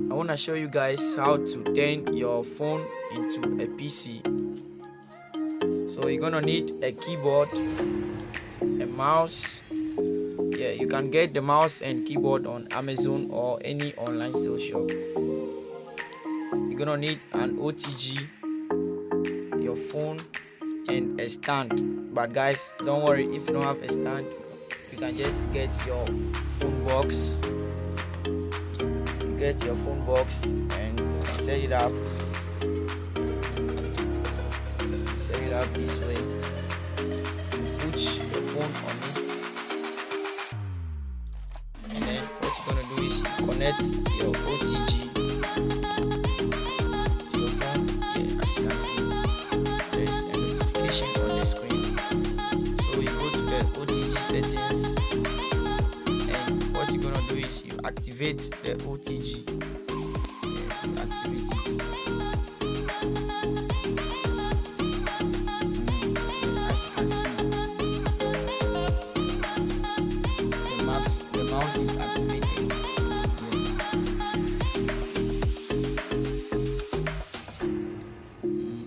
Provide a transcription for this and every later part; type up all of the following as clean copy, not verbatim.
I want to show you guys how to turn your phone into a PC. So you're gonna need a keyboard, a mouse. Yeah, you can get the mouse and keyboard on Amazon or any online sales shop. You're gonna need an OTG, your phone, and a stand. But guys, don't worry, if you don't have a stand, you can just get your phone box. Get your phone box and set it up. Set it up this way. Put your phone on it, and then what you're gonna do is connect your OTG to your phone. Yeah, as you can see, there is a notification on the screen. So you go to the OTG settings, and what you're gonna do is you activate the OTG. Yeah, you activate it. As you can see, the mouse is activated.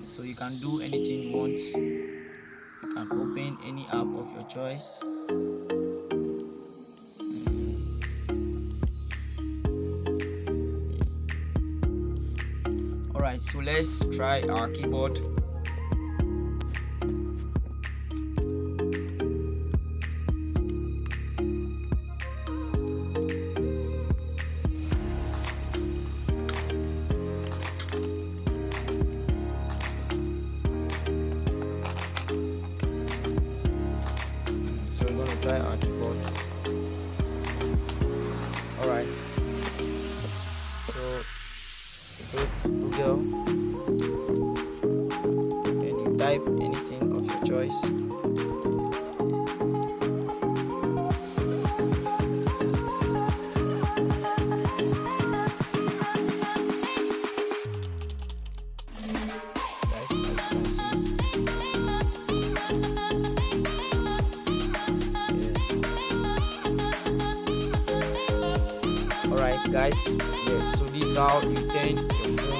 So you can do anything you want. You can open any app of your choice. Alright, so let's try our keyboard. So we're gonna try our keyboard. Alright. So go to Google and you type anything of your choice. Guys, as you can see. Alright guys, yeah, so this is how you turn your phone